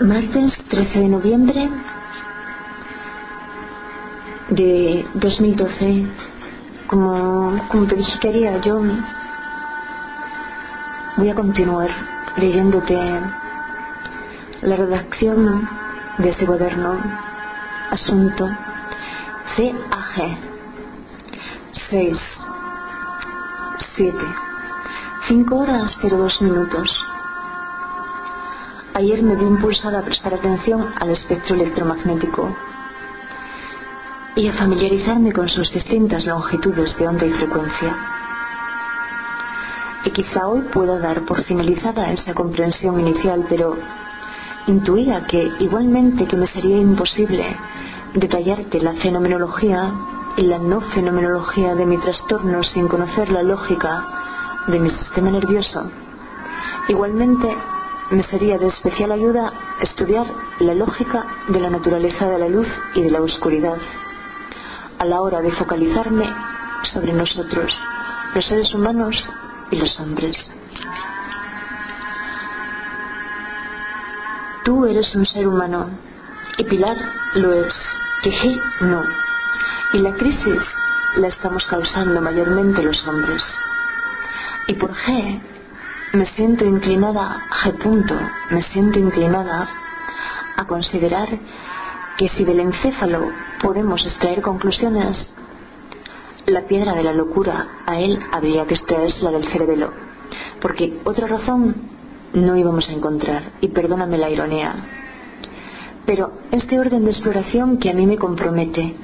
Martes 13 de noviembre de 2012. Como te dije que haría, yo voy a continuar leyéndote la redacción de este cuaderno. Asunto CAG 6 7 5 horas 02 minutos. Ayer me vi impulsada a prestar atención al espectro electromagnético y a familiarizarme con sus distintas longitudes de onda y frecuencia. Y quizá hoy pueda dar por finalizada esa comprensión inicial, pero intuía que igualmente que me sería imposible detallarte la fenomenología y la no fenomenología de mi trastorno sin conocer la lógica de mi sistema nervioso. Igualmente me sería de especial ayuda estudiar la lógica de la naturaleza de la luz y de la oscuridad a la hora de focalizarme sobre nosotros, los seres humanos y los hombres. Tú eres un ser humano y Pilar lo es, que G no, y la crisis la estamos causando mayormente los hombres. Y por G me siento inclinada a considerar que si del encéfalo podemos extraer conclusiones, la piedra de la locura a él habría que extraérsela del cerebelo, porque otra razón no íbamos a encontrar, y perdóname la ironía. Pero este orden de exploración que a mí me compromete,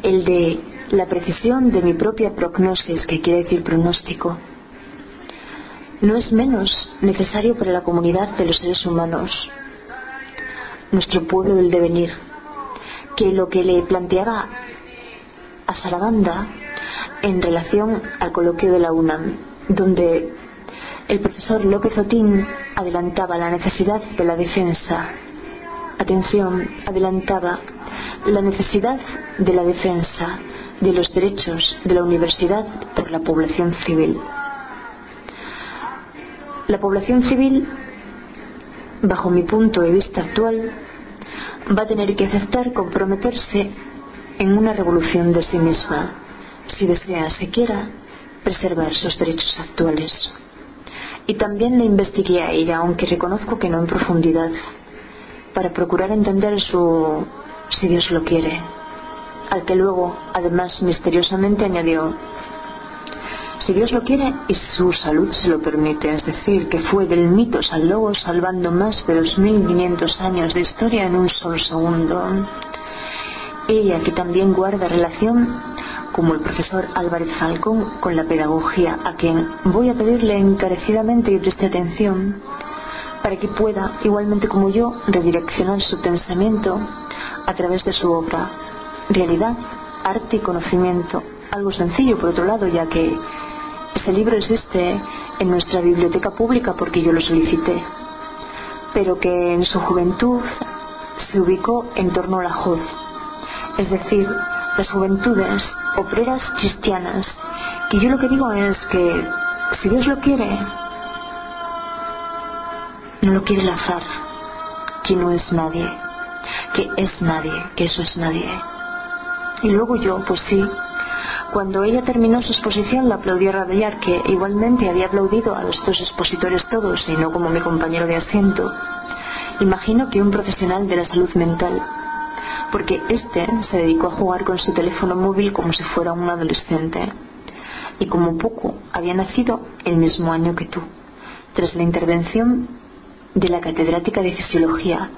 el de la precisión de mi propia prognosis, que quiere decir pronóstico, no es menos necesario para la comunidad de los seres humanos, nuestro pueblo del devenir, que lo que le planteaba a Sarabanda en relación al coloquio de la UNAM, donde el profesor López Otín adelantaba la necesidad de la defensa. Atención, adelantaba la necesidad de la defensa de los derechos de la universidad por la población civil. La población civil, bajo mi punto de vista actual, va a tener que aceptar comprometerse en una revolución de sí misma, si desea siquiera preservar sus derechos actuales. Y también la investigué a ella, aunque reconozco que no en profundidad, para procurar entender su si Dios lo quiere, al que luego, además, misteriosamente añadió: si Dios lo quiere y su salud se lo permite, es decir, que fue del mitos al logos, salvando más de 2500 años de historia en un solo segundo. Ella, que también guarda relación, como el profesor Álvarez Falcón, con la pedagogía, a quien voy a pedirle encarecidamente que preste atención, para que pueda, igualmente como yo, redireccionar su pensamiento a través de su obra. Realidad, arte y conocimiento. Algo sencillo, por otro lado, ya que ese libro existe en nuestra biblioteca pública porque yo lo solicité, pero que en su juventud se ubicó en torno a la JOD, es decir, las juventudes obreras cristianas, que yo lo que digo es que si Dios lo quiere, no lo quiere el azar, que no es nadie, que es nadie, que eso es nadie. Y luego yo, pues sí, cuando ella terminó su exposición la aplaudí a rabiar, que igualmente había aplaudido a los dos expositores todos y no como mi compañero de asiento. Imagino que un profesional de la salud mental, porque este se dedicó a jugar con su teléfono móvil como si fuera un adolescente, y como poco había nacido el mismo año que tú, tras la intervención de la catedrática de fisiología,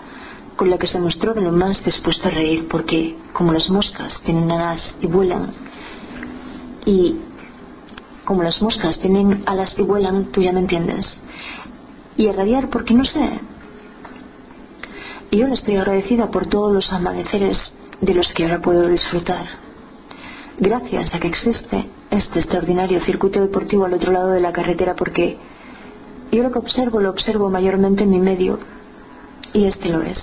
con la que se mostró de lo más dispuesto a reír, porque como las moscas tienen alas y vuelan, y como las moscas tienen alas y vuelan, tú ya me entiendes, y a rabiar porque no sé. Y yo le estoy agradecida por todos los amaneceres de los que ahora puedo disfrutar, gracias a que existe este extraordinario circuito deportivo al otro lado de la carretera, porque yo lo que observo lo observo mayormente en mi medio, y este lo es.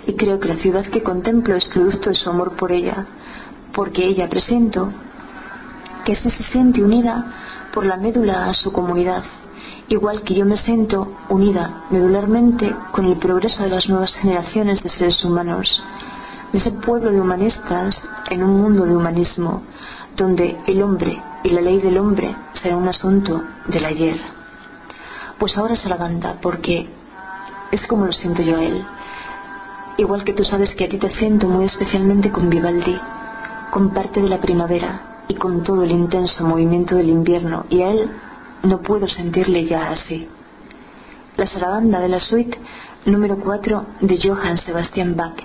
Y creo que la ciudad que contemplo es producto de su amor por ella, porque ella, presiento, que se siente unida por la médula a su comunidad igual que yo me siento unida medularmente con el progreso de las nuevas generaciones de seres humanos, de ese pueblo de humanistas en un mundo de humanismo, donde el hombre y la ley del hombre será un asunto del ayer. Pues ahora se la banda, porque es como lo siento yo a él. Igual que tú sabes que a ti te siento muy especialmente con Vivaldi, con parte de la primavera y con todo el intenso movimiento del invierno, y a él no puedo sentirle ya así. La sarabanda de la suite número 4 de Johann Sebastian Bach,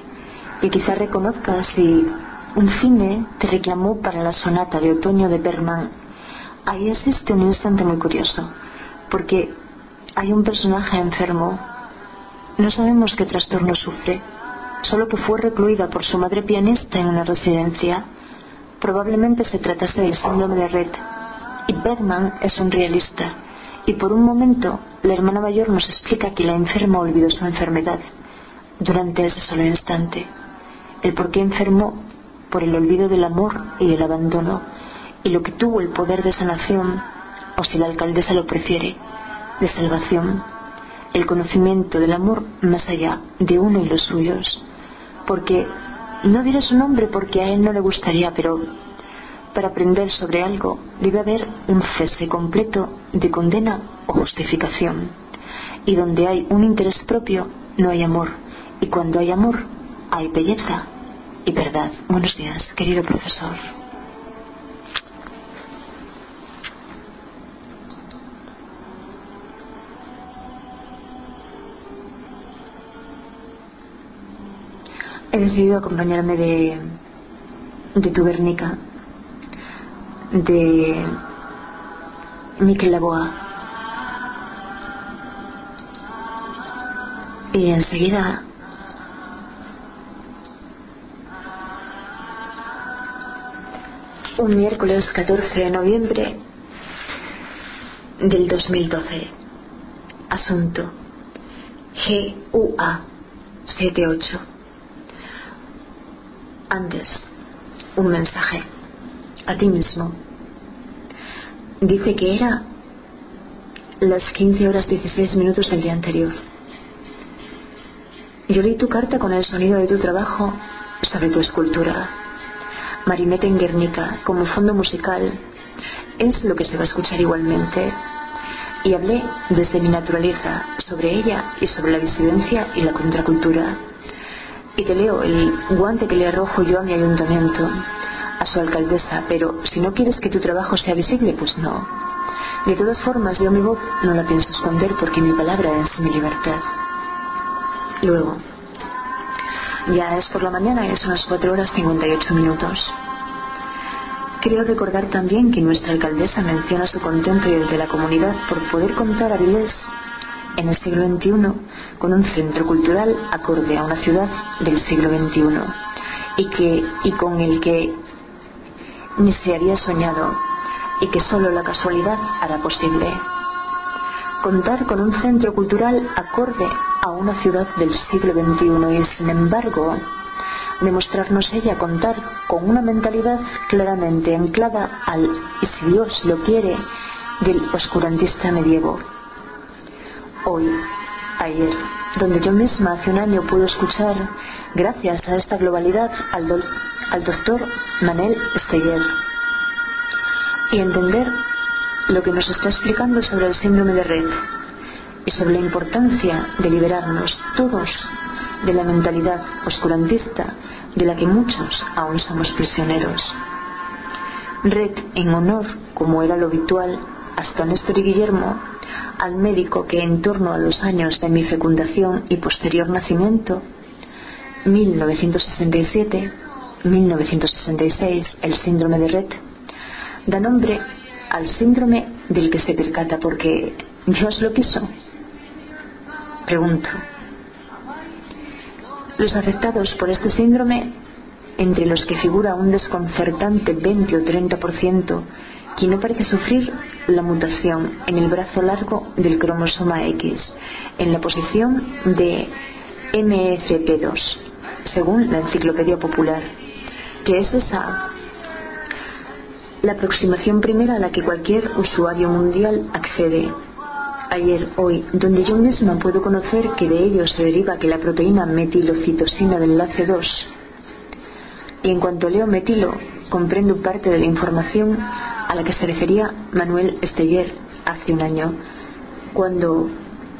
que quizá reconozcas si un cine te reclamó para la sonata de otoño de Bergman. Ahí existe un instante muy curioso, porque hay un personaje enfermo. No sabemos qué trastorno sufre, solo que fue recluida por su madre pianista en una residencia. Probablemente se tratase del síndrome de Rett, y Bergman es un realista, y por un momento la hermana mayor nos explica que la enferma olvidó su enfermedad durante ese solo instante, el por qué enfermó, por el olvido del amor y el abandono, y lo que tuvo el poder de sanación, o si la alcaldesa lo prefiere, de salvación, el conocimiento del amor más allá de uno y los suyos, porque no diré su nombre porque a él no le gustaría, pero para aprender sobre algo debe haber un cese completo de condena o justificación, y donde hay un interés propio no hay amor, y cuando hay amor hay belleza y verdad. Buenos días, querido profesor. He decidido acompañarme de tu Guernica, de Miquel Laboa, y enseguida un miércoles 14 de noviembre del 2012. Asunto GUA 78. Antes, un mensaje a ti mismo. Dice que era las 15:16 del día anterior. Yo leí tu carta con el sonido de tu trabajo sobre tu escultura. Marinette en Guernica como fondo musical es lo que se va a escuchar igualmente, y hablé desde mi naturaleza sobre ella y sobre la disidencia y la contracultura, y te leo el guante que le arrojo yo a mi ayuntamiento, a su alcaldesa, pero si no quieres que tu trabajo sea visible, pues no. De todas formas, yo mi voz no la pienso esconder, porque mi palabra es mi libertad. Luego, ya es por la mañana y son las 4:58. Creo recordar también que nuestra alcaldesa menciona su contento y el de la comunidad por poder contar a Avilés en el siglo XXI con un centro cultural acorde a una ciudad del siglo XXI, y con el que ni se había soñado, y que solo la casualidad hará posible. Contar con un centro cultural acorde a una ciudad del siglo XXI y, sin embargo, demostrarnos ella contar con una mentalidad claramente anclada al "y si Dios lo quiere" del oscurantista medievo. Hoy, ayer, donde yo misma hace un año pude escuchar, gracias a esta globalidad, al doctor Manel Steyer, y entender lo que nos está explicando sobre el síndrome de Rett y sobre la importancia de liberarnos todos de la mentalidad oscurantista de la que muchos aún somos prisioneros. Rett en honor, como era lo habitual hasta Néstor y Guillermo, al médico que en torno a los años de mi fecundación y posterior nacimiento, 1967-1966, el síndrome de Rett, da nombre al síndrome del que se percata porque Dios lo quiso. Pregunto, los afectados por este síndrome, entre los que figura un desconcertante 20 o 30%, que no parece sufrir la mutación en el brazo largo del cromosoma X, en la posición de MECP2, según la Enciclopedia Popular, que es esa la aproximación primera a la que cualquier usuario mundial accede, ayer, hoy, donde yo misma puedo conocer que de ello se deriva que la proteína metilocitosina del enlace 2. Y en cuanto leo metilo, comprendo parte de la información a la que se refería Manuel Esteller hace un año, cuando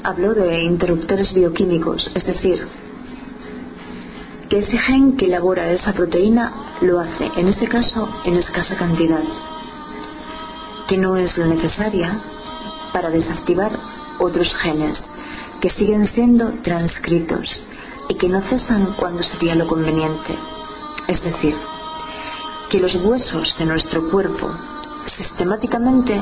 habló de interruptores bioquímicos, es decir, que ese gen que elabora esa proteína lo hace, en este caso, en escasa cantidad, que no es la necesaria para desactivar otros genes que siguen siendo transcritos y que no cesan cuando sería lo conveniente. Es decir, que los huesos de nuestro cuerpo sistemáticamente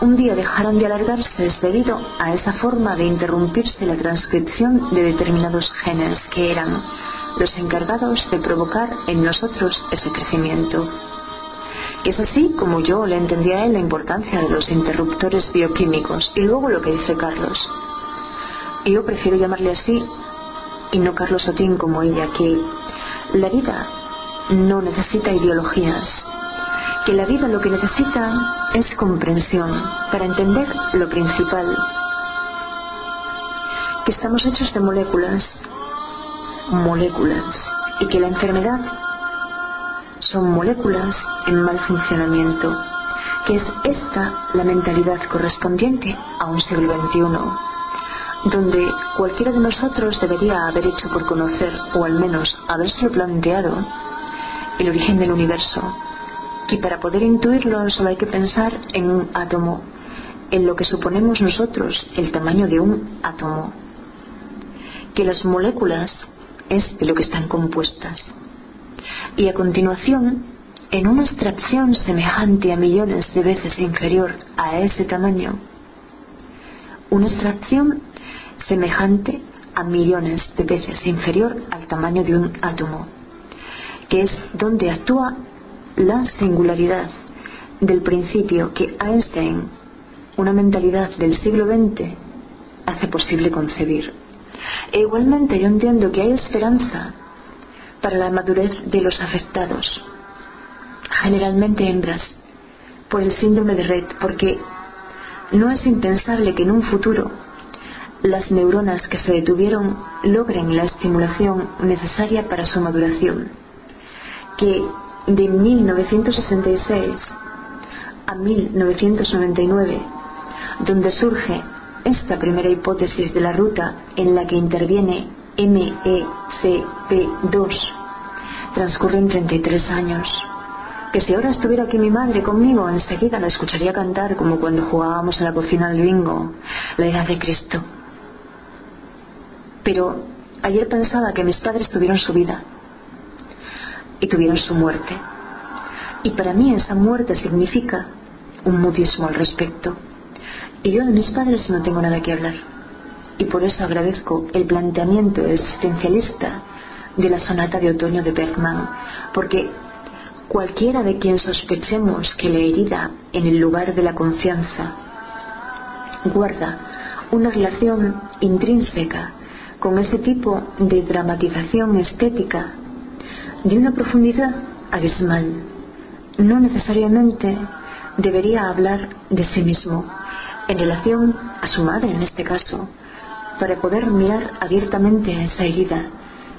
un día dejaron de alargarse es debido a esa forma de interrumpirse la transcripción de determinados genes que eran los encargados de provocar en nosotros ese crecimiento. Y es así como yo le entendí a él la importancia de los interruptores bioquímicos y luego lo que dice Carlos. Y yo prefiero llamarle así y no Carlos Otín como ella, que la vida no necesita ideologías, que la vida lo que necesita es comprensión para entender lo principal, que estamos hechos de moléculas, y que la enfermedad son moléculas en mal funcionamiento, que es esta la mentalidad correspondiente a un siglo XXI, donde cualquiera de nosotros debería haber hecho por conocer, o al menos habérselo planteado, el origen del universo, que para poder intuirlo solo hay que pensar en un átomo, en lo que suponemos nosotros el tamaño de un átomo, que las moléculas es de lo que están compuestas. Y a continuación, en una abstracción semejante a millones de veces inferior a ese tamaño, una abstracción semejante a millones de veces inferior al tamaño de un átomo, que es donde actúa la singularidad del principio que Einstein, una mentalidad del siglo XX, hace posible concebir. E igualmente yo entiendo que hay esperanza para la madurez de los afectados, generalmente hembras, por el síndrome de Rett, porque no es impensable que en un futuro las neuronas que se detuvieron logren la estimulación necesaria para su maduración, que de 1966 a 1999, donde surge esta primera hipótesis de la ruta en la que interviene MECP2, transcurren 33 años, que si ahora estuviera aquí mi madre conmigo enseguida la escucharía cantar como cuando jugábamos en la cocina al bingo, la edad de Cristo. Pero ayer pensaba que mis padres tuvieron su vida y tuvieron su muerte, y para mí esa muerte significa un mutismo al respecto. Y yo de mis padres no tengo nada que hablar. Y por eso agradezco el planteamiento existencialista de la sonata de otoño de Bergman, porque cualquiera de quien sospechemos que la herida en el lugar de la confianza guarda una relación intrínseca con ese tipo de dramatización estética de una profundidad abismal, no necesariamente debería hablar de sí mismo en relación a su madre en este caso, para poder mirar abiertamente a esa herida,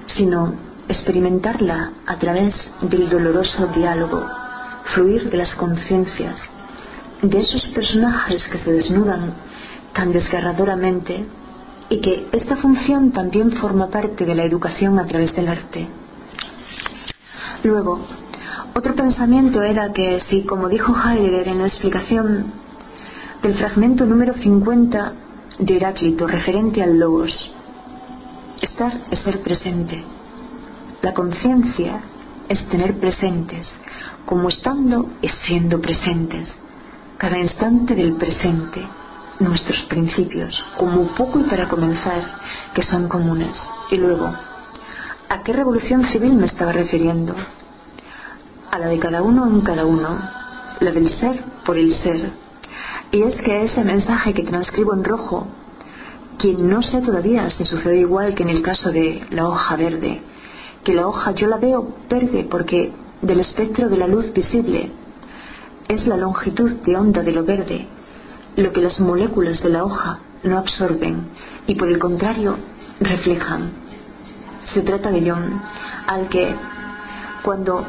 sino experimentarla a través del doloroso diálogo, fluir de las conciencias, de esos personajes que se desnudan tan desgarradoramente, y que esta función también forma parte de la educación a través del arte. Luego, otro pensamiento era que si, como dijo Heidegger en la explicación del fragmento número 50 de Heráclito referente al logos, estar es ser presente, la conciencia es tener presentes, como estando es siendo presentes, cada instante del presente, nuestros principios, como poco y para comenzar, que son comunes. Y luego, ¿a qué revolución civil me estaba refiriendo? A la de cada uno en cada uno, la del ser por el ser. Y es que ese mensaje que transcribo en rojo, quien no sé todavía si sucede igual que en el caso de la hoja verde, que la hoja yo la veo verde porque del espectro de la luz visible es la longitud de onda de lo verde, lo que las moléculas de la hoja no absorben y por el contrario reflejan. Se trata de John, al que cuando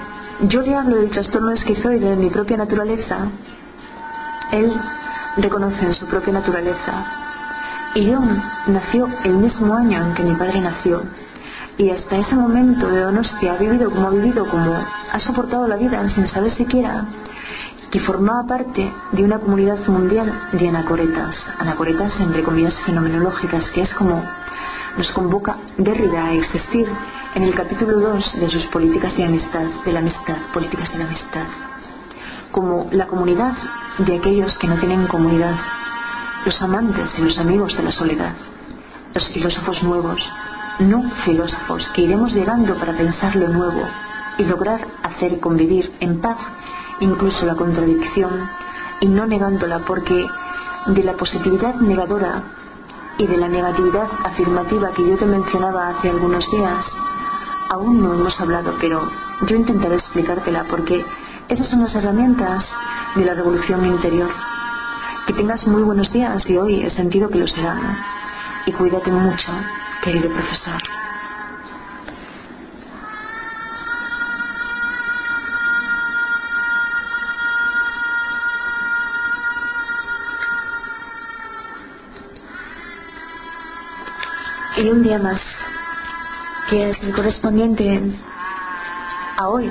yo le hablo del trastorno esquizoide de mi propia naturaleza, él reconoce en su propia naturaleza. Y John nació el mismo año en que mi padre nació, y hasta ese momento de Donostia ha vivido, como ha soportado la vida sin saber siquiera que formaba parte de una comunidad mundial de anacoretas entre comillas fenomenológicas, que es como nos convoca Derrida a existir en el capítulo 2 de sus políticas de la amistad, políticas de la amistad, como la comunidad de aquellos que no tienen comunidad, los amantes y los amigos de la soledad, los filósofos nuevos, no filósofos, que iremos llegando para pensar lo nuevo y lograr hacer convivir en paz incluso la contradicción y no negándola, porque de la positividad negadora y de la negatividad afirmativa que yo te mencionaba hace algunos días aún no hemos hablado, pero yo intentaré explicártela, porque esas son las herramientas de la revolución interior. Que tengas muy buenos días, y hoy he sentido que lo serán, y cuídate mucho, querido profesor. Y un día más, que es el correspondiente a hoy,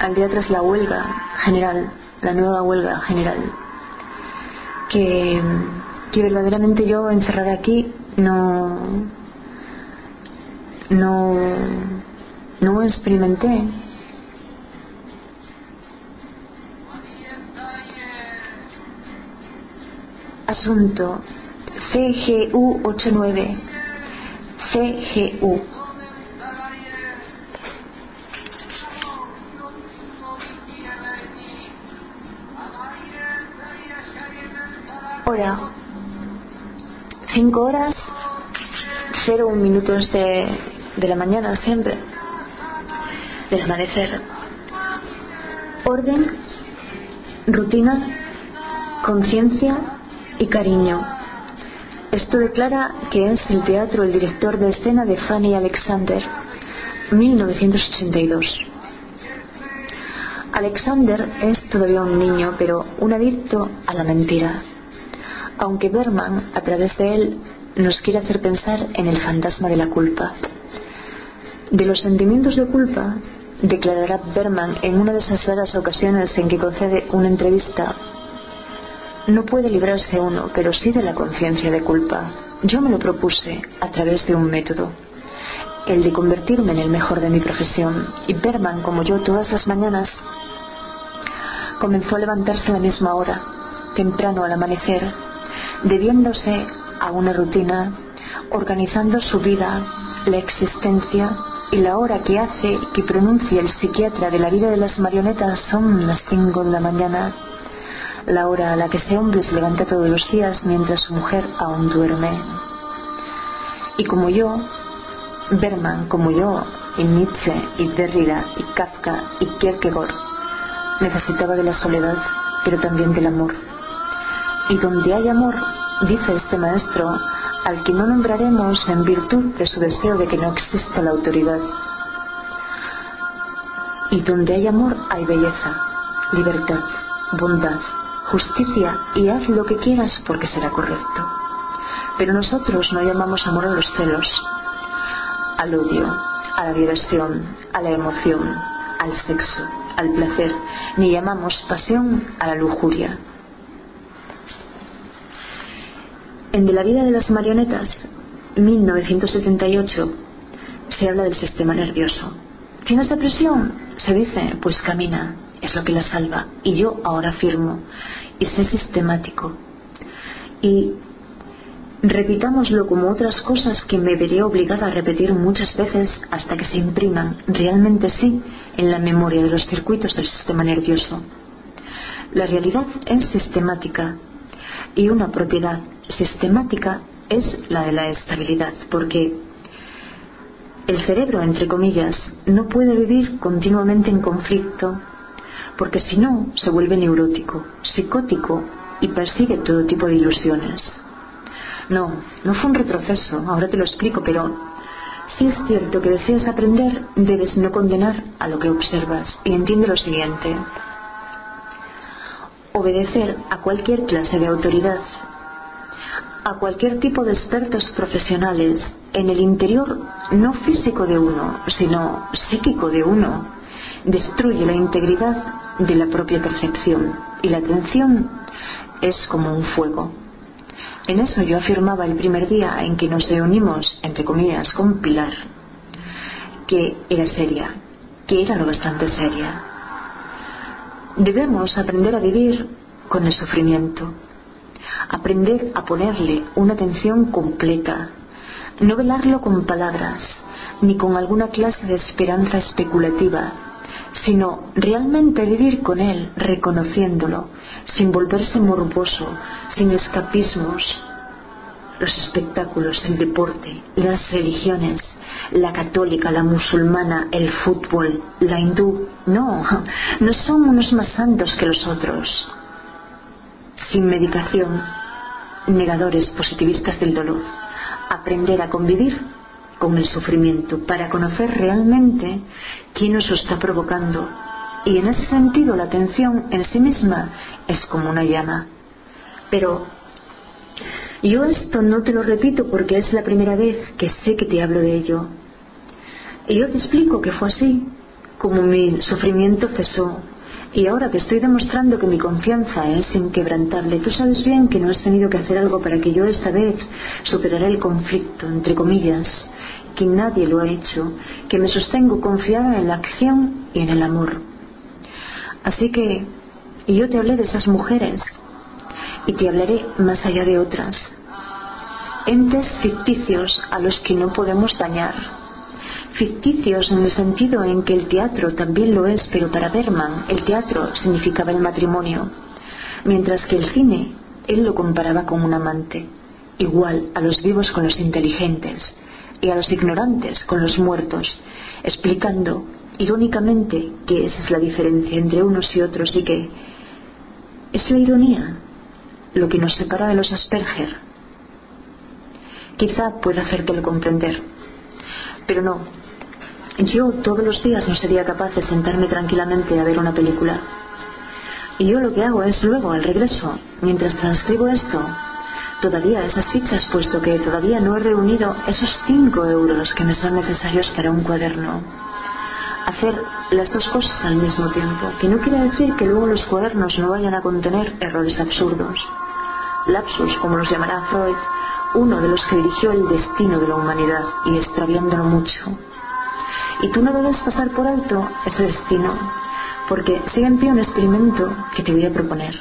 al día tras la huelga general, la nueva huelga general, que verdaderamente yo encerrada aquí no experimenté. Asunto CGU 89. CGU. Hora 5 horas 01 minutos de la mañana, siempre del amanecer. Orden, rutina, conciencia y cariño. Esto declara que es el teatro el director de escena de Fanny Alexander, 1982. Alexander es todavía un niño, pero un adicto a la mentira, aunque Berman, a través de él, nos quiere hacer pensar en el fantasma de la culpa. De los sentimientos de culpa, declarará Berman en una de esas raras ocasiones en que concede una entrevista: no puede librarse uno, pero sí de la conciencia de culpa. Yo me lo propuse a través de un método, el de convertirme en el mejor de mi profesión, y Berman, como yo, todas las mañanas comenzó a levantarse a la misma hora, temprano al amanecer, debiéndose a una rutina, organizando su vida, la existencia, y la hora que hace que pronuncia el psiquiatra de la vida de las marionetas son las 5 de la mañana, la hora a la que ese hombre se levanta todos los días mientras su mujer aún duerme. Y como yo, Berman, como yo, y Nietzsche, y Derrida, y Kafka, y Kierkegaard, necesitaba de la soledad, pero también del amor. Y donde hay amor, dice este maestro, al que no nombraremos en virtud de su deseo de que no exista la autoridad. Y donde hay amor hay belleza, libertad, bondad, justicia, y haz lo que quieras porque será correcto. Pero nosotros no llamamos amor a los celos, al odio, a la diversión, a la emoción, al sexo, al placer, ni llamamos pasión a la lujuria. En De la vida de las marionetas, 1978, se habla del sistema nervioso. ¿Tienes depresión? Se dice, pues camina, es lo que la salva. Y yo ahora afirmo, y sé sistemático. Y repitámoslo como otras cosas que me veré obligada a repetir muchas veces hasta que se impriman, realmente sí, en la memoria de los circuitos del sistema nervioso. La realidad es sistemática, y una propiedad sistemática es la de la estabilidad, porque el cerebro, entre comillas, no puede vivir continuamente en conflicto, porque si no se vuelve neurótico, psicótico y persigue todo tipo de ilusiones. No, no fue un retroceso, ahora te lo explico, pero si es cierto que deseas aprender, debes no condenar a lo que observas. Y entiende lo siguiente: obedecer a cualquier clase de autoridad, a cualquier tipo de expertos profesionales en el interior no físico de uno, sino psíquico de uno, destruye la integridad de la propia percepción, y la atención es como un fuego. En eso yo afirmaba el primer día en que nos reunimos, entre comillas, con Pilar, que era seria, que era lo bastante seria. Debemos aprender a vivir con el sufrimiento, aprender a ponerle una atención completa, no velarlo con palabras, ni con alguna clase de esperanza especulativa, sino realmente vivir con él, reconociéndolo, sin volverse morboso, sin escapismos. Los espectáculos, el deporte, las religiones, la católica, la musulmana, el fútbol, la hindú, no son unos más santos que los otros. Sin medicación, negadores positivistas del dolor, aprender a convivir con el sufrimiento para conocer realmente quién nos lo está provocando, y en ese sentido la atención en sí misma es como una llama. Pero yo esto no te lo repito porque es la primera vez que sé que te hablo de ello, y yo te explico que fue así como mi sufrimiento cesó. Y ahora te estoy demostrando que mi confianza es inquebrantable. Tú sabes bien que no has tenido que hacer algo para que yo esta vez superara el conflicto, entre comillas, que nadie lo ha hecho, que me sostengo confiada en la acción y en el amor. Así que yo te hablé de esas mujeres y te hablaré más allá de otras. Entes ficticios a los que no podemos dañar. Ficticios en el sentido en que el teatro también lo es, pero para Berman el teatro significaba el matrimonio, mientras que el cine él lo comparaba con un amante, igual a los vivos con los inteligentes y a los ignorantes con los muertos, explicando irónicamente que esa es la diferencia entre unos y otros, y que es la ironía lo que nos separa de los Asperger. Quizá pueda hacértelo comprender, pero no. Yo todos los días no sería capaz de sentarme tranquilamente a ver una película. Y yo lo que hago es luego, al regreso, mientras transcribo esto, todavía esas fichas, puesto que todavía no he reunido esos 5 euros que me son necesarios para un cuaderno. Hacer las dos cosas al mismo tiempo, que no quiere decir que luego los cuadernos no vayan a contener errores absurdos. Lapsus, como los llamará Freud, uno de los que dirigió el destino de la humanidad y extraviándolo mucho. Y tú no debes pasar por alto ese destino, porque sigue en pie un experimento que te voy a proponer.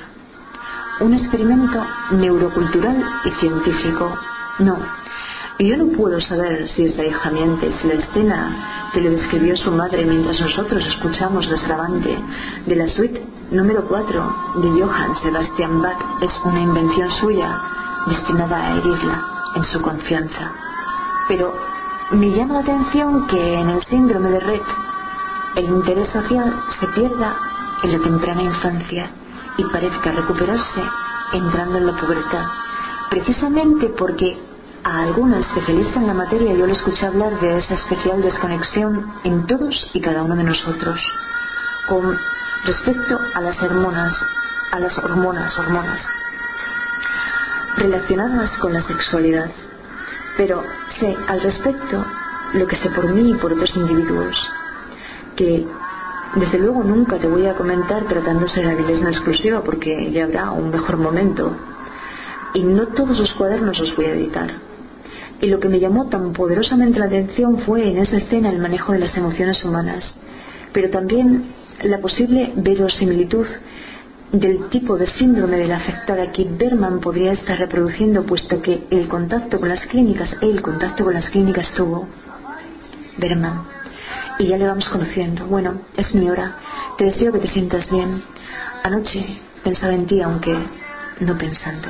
Un experimento neurocultural y científico. No, yo no puedo saber si esa hija miente, si la escena te lo describió su madre mientras nosotros escuchamos la slavante de la suite número 4 de Johann Sebastian Bach es una invención suya destinada a herirla en su confianza. Pero me llama la atención que en el síndrome de Rett el interés social se pierda en la temprana infancia y parezca recuperarse entrando en la pubertad, precisamente porque a alguna especialista en la materia yo le escuché hablar de esa especial desconexión en todos y cada uno de nosotros con respecto a las hormonas relacionadas con la sexualidad. Pero sé al respecto lo que sé por mí y por otros individuos, que desde luego nunca te voy a comentar tratándose de la Vilesna exclusiva, porque ya habrá un mejor momento, y no todos los cuadernos los voy a editar. Y lo que me llamó tan poderosamente la atención fue en esa escena el manejo de las emociones humanas, pero también la posible verosimilitud del tipo de síndrome de la afectada que Berman podría estar reproduciendo, puesto que el contacto con las clínicas tuvo Berman, y ya le vamos conociendo. Bueno, es mi hora, te deseo que te sientas bien. Anoche pensaba en ti, aunque no pensando.